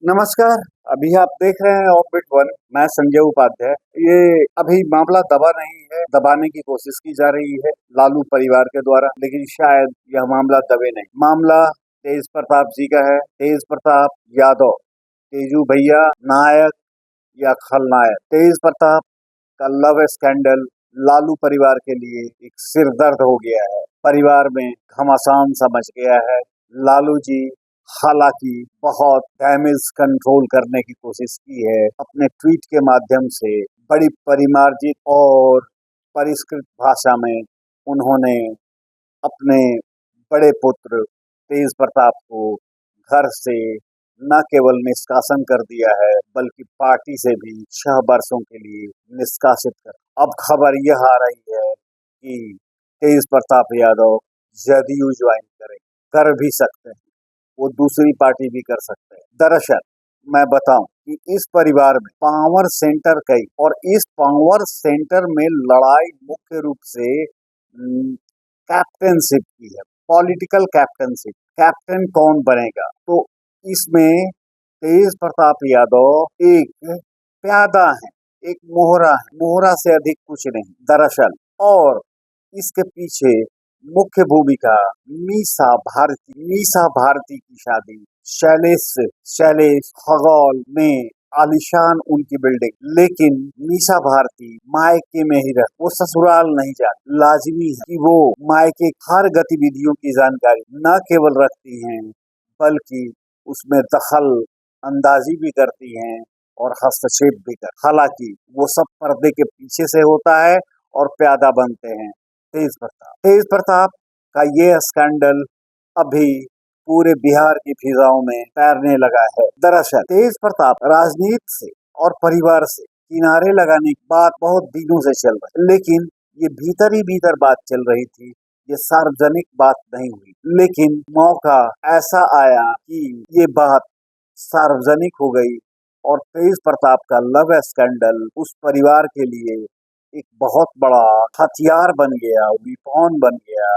नमस्कार। अभी आप देख रहे हैं ऑर्बिट वन। मैं संजय उपाध्याय। ये अभी मामला दबा नहीं है, दबाने की कोशिश की जा रही है लालू परिवार के द्वारा, लेकिन शायद यह मामला दबे नहीं। मामला तेज प्रताप जी का है। तेज प्रताप यादव, तेजू भैया नायक या खलनायक। तेज प्रताप का लव स्कैंडल लालू परिवार के लिए एक सिरदर्द हो गया है। परिवार में घमासान सा मच गया है। लालू जी हालांकि बहुत डैमेज कंट्रोल करने की कोशिश की है अपने ट्वीट के माध्यम से। बड़ी परिमार्जित और परिष्कृत भाषा में उन्होंने अपने बड़े पुत्र तेज प्रताप को घर से न केवल निष्कासन कर दिया है, बल्कि पार्टी से भी 6 वर्षों के लिए निष्कासित कर। अब खबर यह आ रही है कि तेज प्रताप यादव जदयू ज्वाइन करें, कर भी सकते हैं। वो दूसरी पार्टी भी कर सकते हैं। दरअसल मैं बताऊं कि इस परिवार में पावर सेंटर कई, और इस पावर सेंटर में लड़ाई मुख्य रूप से कैप्टनशिप की है। पॉलिटिकल कैप्टनशिप, कैप्टन कौन बनेगा। तो इसमें तेज प्रताप यादव एक प्यादा है, एक मोहरा है, मोहरा से अधिक कुछ नहीं दरअसल। और इसके पीछे मुख्य भूमिका मीसा भारती की शादी शैलेश खगोल में, आलिशान उनकी बिल्डिंग। लेकिन मीसा भारती मायके में ही रह, वो ससुराल नहीं जाती। लाजमी है कि वो मायके हर गतिविधियों की जानकारी न केवल रखती हैं, बल्कि उसमें दखल अंदाजी भी करती हैं और हस्तक्षेप भी कर। हालांकि वो सब पर्दे के पीछे से होता है और प्यादा बनते हैं तेज प्रताप का ये स्कैंडल अभी पूरे बिहार की फिजाओं में तैरने लगा है। दरअसल तेज प्रताप राजनीति से और परिवार से किनारे लगाने की बात बहुत दिनों से चल रही, लेकिन ये भीतर ही भीतर बात चल रही थी, ये सार्वजनिक बात नहीं हुई। लेकिन मौका ऐसा आया कि ये बात सार्वजनिक हो गई और तेज प्रताप का लव स्कैंडल उस परिवार के लिए एक बहुत बड़ा हथियार बन गया, विपौन बन गया।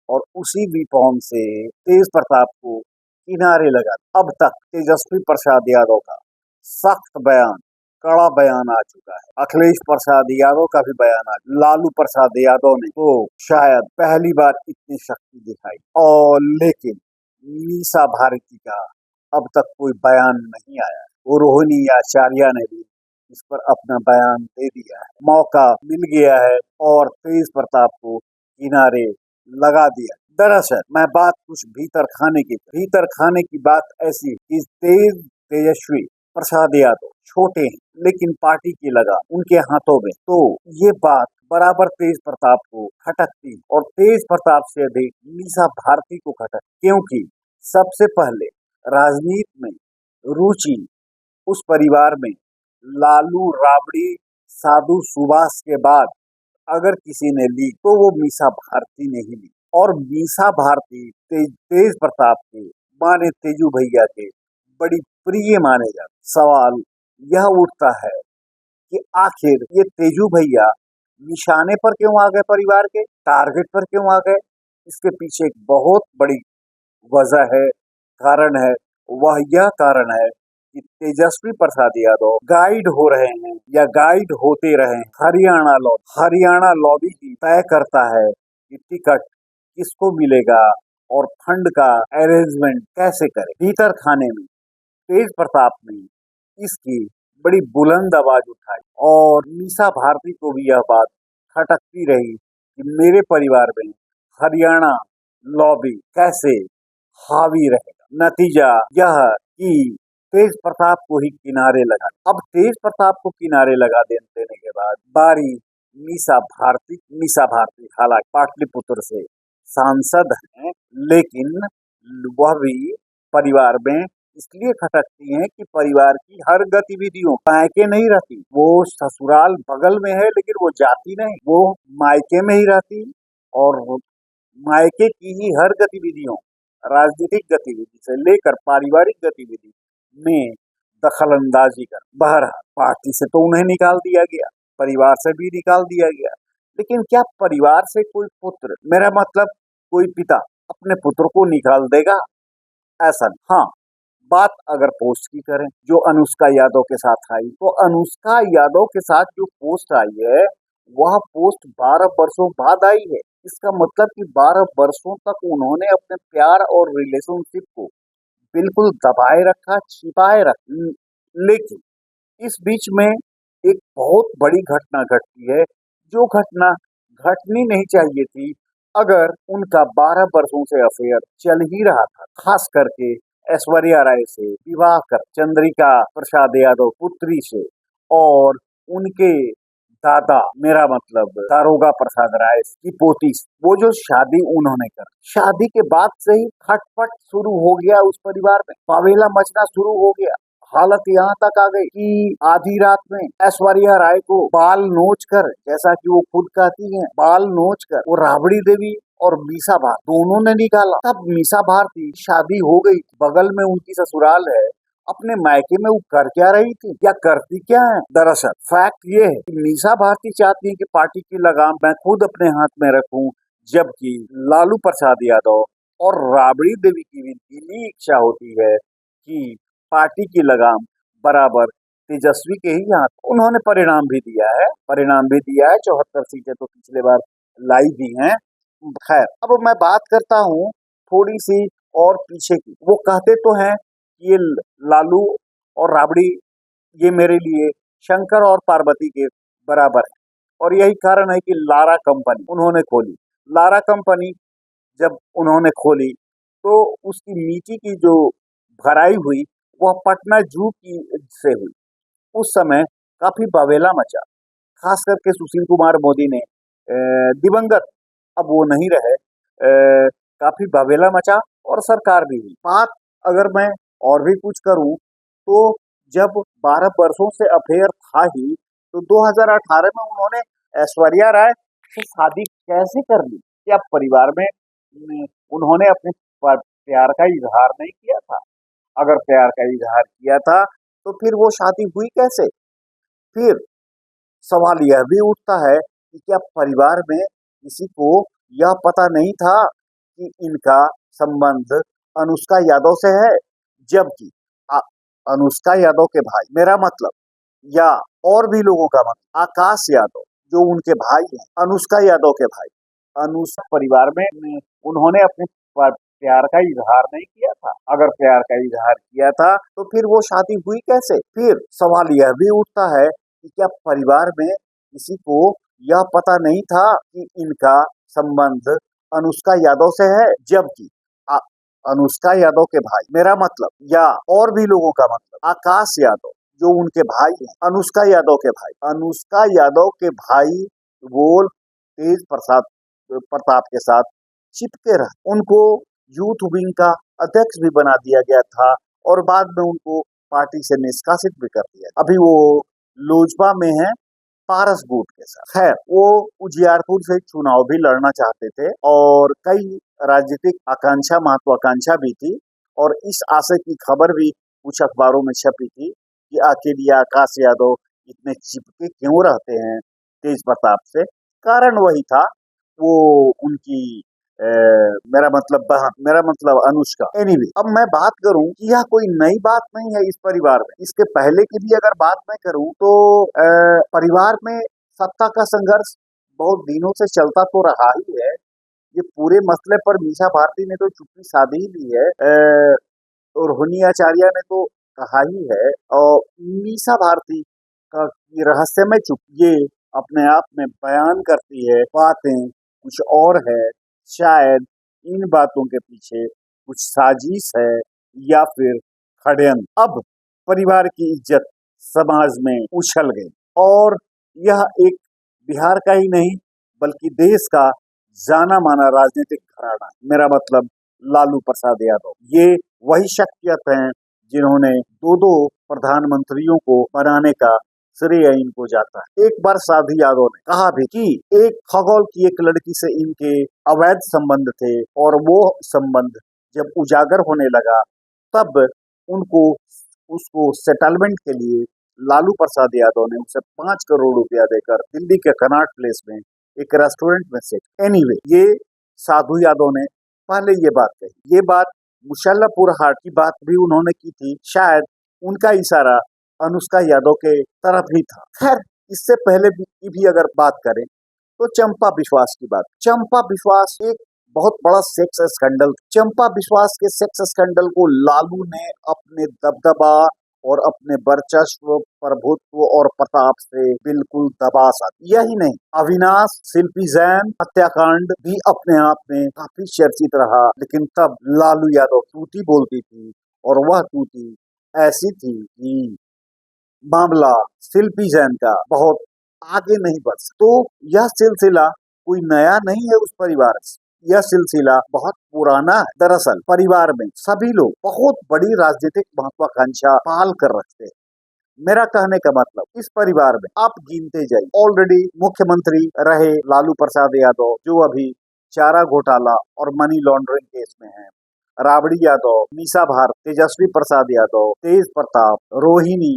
और उसी विपौन से तेज प्रताप को किनारे लगा। अब तक तेजस्वी प्रसाद यादव का सख्त बयान, कड़ा बयान आ चुका है। अखिलेश प्रसाद यादव का भी बयान आ, लालू प्रसाद यादव ने तो शायद पहली बार इतनी शक्ति दिखाई। और लेकिन मीसा भारती का अब तक कोई बयान नहीं आया। वो रोहिणी आचार्य ने भी इस पर अपना बयान दे दिया है। मौका मिल गया है और तेज प्रताप को किनारे लगा दिया। दरअसल मैं बात कुछ भीतर खाने की बात ऐसी कि तेजस्वी प्रसाद यादव छोटे हैं, लेकिन पार्टी की लगाम उनके हाथों में। तो ये बात बराबर तेज प्रताप को खटकती और तेज प्रताप से अधिक मीसा भारती को खटक, क्योंकि सबसे पहले राजनीति में रुचि उस परिवार में लालू राबड़ी साधु सुभाष के बाद अगर किसी ने ली तो वो मीसा भारती ने ही ली। और मीसा भारती तेज प्रताप के माने तेजू भैया के बड़ी प्रिय माने जाते। सवाल यह उठता है कि आखिर ये तेजू भैया निशाने पर क्यों आ गए, परिवार के टारगेट पर क्यों आ गए। इसके पीछे एक बहुत बड़ी वजह है, कारण है। वह यह कारण है कि तेजस्वी प्रसाद यादव गाइड हो रहे हैं या गाइड होते रहे। हरियाणा लॉबी ही तय करता है कि टिकट किसको मिलेगा और फंड का अरेंजमेंट कैसे करे। भीतर खाने में तेज प्रताप ने इसकी बड़ी बुलंद आवाज उठाई और मीसा भारती को भी यह बात खटकती रही कि मेरे परिवार में हरियाणा लॉबी कैसे हावी रहेगा। नतीजा यह कि तेज प्रताप को ही किनारे लगा। अब तेज प्रताप को किनारे लगा देने के बाद बारी मीसा भारती हालांकि पाटलिपुत्र से सांसद हैं, लेकिन वह भी परिवार में इसलिए खटकती हैं कि परिवार की हर गतिविधियों मायके नहीं रहती। वो ससुराल बगल में है, लेकिन वो जाती नहीं, वो मायके में ही रहती और मायके की ही हर गतिविधियों, राजनीतिक गतिविधि से लेकर पारिवारिक गतिविधि में दखल अंदाजी कर। बहरहाल पार्टी से तो उन्हें निकाल दिया गया, परिवार से भी निकाल दिया गया, लेकिन क्या परिवार से कोई पुत्र, मेरा मतलब कोई पिता अपने पुत्र को निकाल देगा? ऐसा नहीं। हाँ, बात अगर पोस्ट की करें जो अनुष्का यादव के साथ आई, तो अनुष्का यादव के साथ जो पोस्ट आई है वह पोस्ट 12 वर्षों बाद आई है। इसका मतलब कि 12 वर्षों तक उन्होंने अपने प्यार और रिलेशनशिप को बिल्कुल दबाए रखा, छिपाए रखा। लेकिन इस बीच में एक बहुत बड़ी घटना घटती है, जो घटना घटनी नहीं चाहिए थी अगर उनका 12 वर्षों से अफेयर चल ही रहा था। खास करके ऐश्वर्या राय से विवाह कर चंद्रिका प्रसाद यादव पुत्री से और उनके दादा, मेरा मतलब दारोगा प्रसाद राय की पोती से, वो जो शादी उन्होंने कर, शादी के बाद से ही खटपट शुरू हो गया उस परिवार में, वावेला मचना शुरू हो गया। हालत यहाँ तक आ गई कि आधी रात में ऐश्वर्या राय को बाल नोच कर, जैसा कि वो खुद कहती हैं, बाल नोच कर वो राबड़ी देवी और मीसा भारती दोनों ने निकाला। तब मीसा भारती शादी हो गई, बगल में उनकी ससुराल है, अपने मायके में वो कर क्या रही थी या करती क्या है। दरअसल फैक्ट ये है कि मीसा भारती चाहती है कि पार्टी की लगाम मैं खुद अपने हाथ में रखूं, जबकि लालू प्रसाद यादव और राबड़ी देवी की भी दिली इच्छा होती है कि पार्टी की लगाम बराबर तेजस्वी के ही हाथ। उन्होंने परिणाम भी दिया है, 74 सीटें तो पिछले बार लाई भी हैं। खैर, अब मैं बात करता हूँ थोड़ी सी और पीछे की। वो कहते तो हैं कि ये लालू और राबड़ी ये मेरे लिए शंकर और पार्वती के बराबर है, और यही कारण है कि लारा कंपनी उन्होंने खोली। लारा कंपनी जब उन्होंने खोली तो उसकी नीति की जो भराई हुई वह पटना जू की से हुई। उस समय काफी बवेला मचा, खास करके सुशील कुमार मोदी ने दिवंगत, अब वो नहीं रहे, काफी बवेला मचा और सरकार भी हुई। बात अगर मैं और भी कुछ करूं तो जब 12 वर्षों से अफेयर था ही, तो 2018 में उन्होंने ऐश्वर्या राय से शादी कैसे कर ली? क्या परिवार में उन्होंने अपने प्यार का इजहार नहीं किया था? अगर प्यार का इजहार किया था तो फिर वो शादी हुई कैसे? फिर सवाल यह भी उठता है कि क्या परिवार में किसी को यह पता नहीं था कि इनका संबंध अनुष्का यादव से है, जबकि अनुष्का यादव के भाई, मेरा मतलब, या और भी लोगों का मतलब, आकाश यादव जो उनके भाई हैं, अनुष्का यादव के भाई, अनुष्का परिवार में उन्होंने अपने प्यार का इजहार नहीं किया था। अगर प्यार का इजहार किया था तो फिर वो शादी हुई कैसे? फिर सवाल यह भी उठता है कि क्या परिवार में किसी को यह पता नहीं था कि इनका संबंध अनुष्का यादव से है, जबकि अनुष्का यादव के भाई, मेरा मतलब, या और भी लोगों का मतलब, आकाश यादव जो उनके भाई हैं, अनुष्का यादव के भाई, अनुष्का यादव के भाई वो तेज प्रताप के साथ चिपके रहे। उनको यूथ विंग का अध्यक्ष भी बना दिया गया था और बाद में उनको पार्टी से निष्कासित भी कर दिया। अभी वो लोजपा में है पारस गुट के साथ। खैर, वो उजियारपुर से चुनाव भी लड़ना चाहते थे और कई राजनीतिक महत्वाकांक्षा भी थी, और इस आशय की खबर भी कुछ अखबारों में छपी थी कि आखिर ये आकाश यादव इतने चिपके क्यों रहते हैं तेज प्रताप से। कारण वही था, वो उनकी मेरा मतलब अनुष्का। एनीवे, अब मैं बात करूं कि यह कोई नई बात नहीं है इस परिवार में। इसके पहले की भी अगर बात मैं करूं तो परिवार में सत्ता का संघर्ष बहुत दिनों से चलता तो रहा ही है। ये पूरे मसले पर मीसा भारती ने तो चुप्पी साधी ही ली है, और रोहिणी आचार्य ने तो कहा ही है, और मीसा भारती का ये रहस्यमय चुप, ये अपने आप में बयान करती है बातें कुछ और है। शायद इन बातों के पीछे कुछ साजिश है या फिर षड्यंत्र। अब परिवार की इज्जत समाज में उछल गई, और यह एक बिहार का ही नहीं बल्कि देश का जाना माना राजनीतिक घराना, मेरा मतलब लालू प्रसाद यादव। ये वही शख्सियत हैं जिन्होंने दो प्रधानमंत्रियों को बनाने का श्रेय इनको जाता है। एक बार साध्वी यादव ने कहा भी कि एक खगोल की एक लड़की से इनके अवैध संबंध थे, और वो संबंध जब उजागर होने लगा तब उनको उसको सेटलमेंट के लिए लालू प्रसाद यादव ने उसे 5 करोड़ रुपया देकर दिल्ली के कनॉट प्लेस में एक रेस्टोरेंट में से। एनीवे, ये साधु यादव ने पहले ये बात कही। ये बात मुशर्रफपुर हाट की बात भी उन्होंने की थी, शायद उनका इशारा अनुष्का यादव के तरफ ही था। खैर, इससे पहले भी अगर बात करें तो चंपा विश्वास की बात। चंपा विश्वास एक बहुत बड़ा सेक्स स्कैंडल। चंपा विश्वास के सेक्स स्कैंडल को लालू ने अपने दबदबा और अपने वर्चस्व, प्रभुत्व और प्रताप से बिल्कुल दबा सा। यही नहीं, अविनाश शिल्पी जैन हत्याकांड भी अपने आप में काफी चर्चित रहा, लेकिन तब लालू यादव तूती बोलती थी और वह तूती ऐसी थी कि मामला शिल्पी जैन का बहुत आगे नहीं बढ़ सकता। तो यह सिलसिला कोई नया नहीं है उस परिवार से, यह सिलसिला बहुत पुराना है। दरअसल परिवार में सभी लोग बहुत बड़ी राजनीतिक महत्वाकांक्षा पाल कर रखते हैं। मेरा कहने का मतलब, इस परिवार में आप गिनते जाइए, ऑलरेडी मुख्यमंत्री रहे लालू प्रसाद यादव, जो अभी चारा घोटाला और मनी लॉन्ड्रिंग केस में हैं, राबड़ी यादव, मीसा भारत, तेजस्वी प्रसाद यादव, तेज प्रताप, रोहिणी,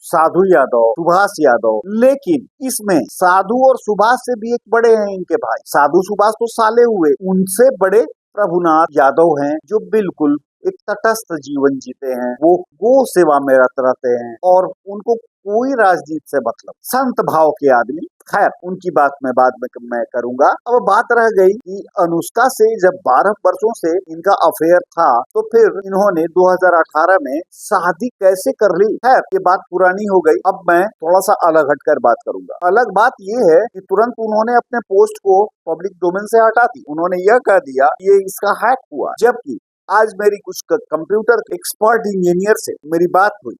साधु यादव, सुभाष यादव। लेकिन इसमें साधु और सुभाष से भी एक बड़े हैं इनके भाई। साधु सुभाष तो साले हुए, उनसे बड़े प्रभुनाथ यादव हैं, जो बिल्कुल एक तटस्थ जीवन जीते हैं। वो गो सेवा में रत रहते हैं और उनको कोई राजनीति से मतलब, संत भाव के आदमी। खैर, उनकी बात मैं बाद में मैं करूंगा। अब बात रह गई कि अनुष्का से जब 12 वर्षों से इनका अफेयर था, तो फिर इन्होंने 2018 में शादी कैसे कर ली। खैर, ये बात पुरानी हो गई। अब मैं थोड़ा सा अलग हटकर बात करूंगा। अलग बात ये है कि तुरंत उन्होंने अपने पोस्ट को पब्लिक डोमेन से हटा दी। उन्होंने यह कह दिया ये इसका हैक हुआ, जबकि आज मेरी कुछ कंप्यूटर एक्सपर्ट इंजीनियर से मेरी बात हुई।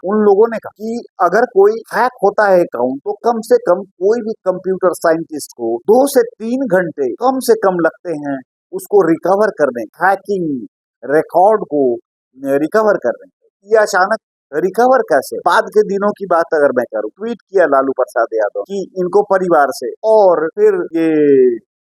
उन लोगों ने कहा कि अगर कोई हैक होता है अकाउंट, तो कम से कम कोई भी कंप्यूटर साइंटिस्ट को 2 से 3 घंटे कम से कम लगते हैं उसको रिकवर करने, हैकिंग रिकॉर्ड को रिकवर करने। ये अचानक रिकवर कैसे? बाद के दिनों की बात अगर मैं करूं, ट्वीट किया लालू प्रसाद यादव कि इनको परिवार से और फिर ये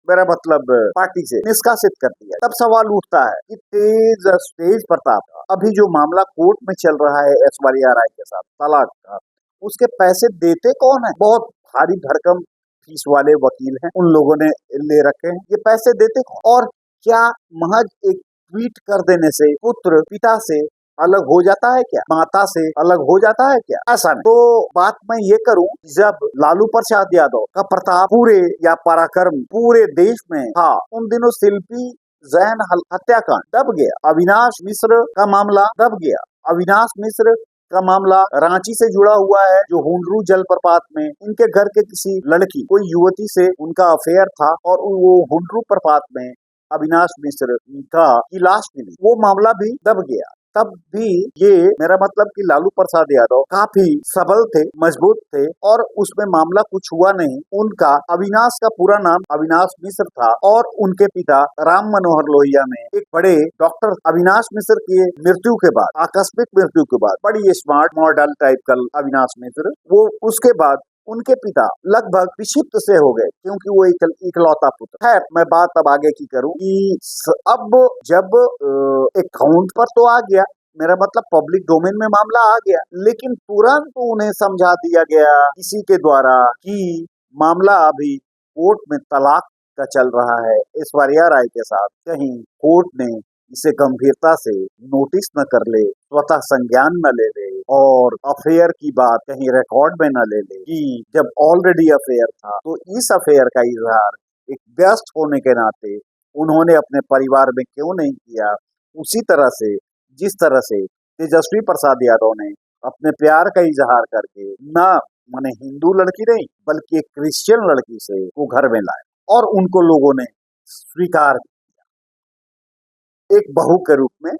मेरा मतलब पार्टी से निष्कासित कर दिया। तब सवाल उठता है कि तेज प्रताप का अभी जो मामला कोर्ट में चल रहा है ऐश्वर्या राय के साथ तलाक का, उसके पैसे देते कौन है? बहुत भारी भरकम फीस वाले वकील हैं, उन लोगों ने ले रखे हैं। ये पैसे देते कौन? और क्या महज एक ट्वीट कर देने से पुत्र पिता से अलग हो जाता है क्या? माता से अलग हो जाता है क्या? ऐसा नहीं। तो बात मैं ये करूं, जब लालू प्रसाद यादव का प्रताप पूरे या पराक्रम पूरे देश में था, उन दिनों शिल्पी जैन हत्याकांड दब गया, अविनाश मिश्र का मामला दब गया। अविनाश मिश्र का मामला रांची से जुड़ा हुआ है, जो हुंडरू जलप्रपात में इनके घर के किसी लड़की, कोई युवती से उनका अफेयर था और वो हुंडरू प्रपात में अविनाश मिश्र की लाश मिली। वो मामला भी दब गया। तब भी ये मेरा मतलब कि लालू प्रसाद यादव काफी सबल थे, मजबूत थे और उसमें मामला कुछ हुआ नहीं। उनका, अविनाश का पूरा नाम अविनाश मिश्र था और उनके पिता राम मनोहर लोहिया ने एक बड़े डॉक्टर, अविनाश मिश्र की मृत्यु के बाद, आकस्मिक मृत्यु के बाद, बड़ी स्मार्ट मॉडल टाइप का अविनाश मिश्र, वो उसके बाद उनके पिता लगभग विक्षिप्त से हो गए, क्योंकि वो इकलौता पुत्र। खैर, मैं बात अब आगे की करूं कि अब जब अकाउंट पर तो आ गया, मेरा मतलब पब्लिक डोमेन में मामला आ गया, लेकिन तुरंत उन्हें समझा दिया गया किसी के द्वारा कि मामला अभी कोर्ट में तलाक का चल रहा है ऐश्वर्या राय के साथ। कहीं कोर्ट ने इसे गंभीरता से नोटिस न कर ले, स्वतः संज्ञान न ले ले और अफेयर की बात कहीं रिकॉर्ड में न ले ले कि जब ऑलरेडी अफेयर था, तो इस अफेयर का इजहार एक व्यस्त होने के नाते उन्होंने अपने परिवार में क्यों नहीं किया, उसी तरह से जिस तरह से तेजस्वी प्रसाद यादव ने अपने प्यार का इजहार करके न माने हिंदू लड़की नहीं बल्कि एक क्रिश्चियन लड़की से वो घर में लाए और उनको लोगों ने स्वीकार एक बहू के रूप में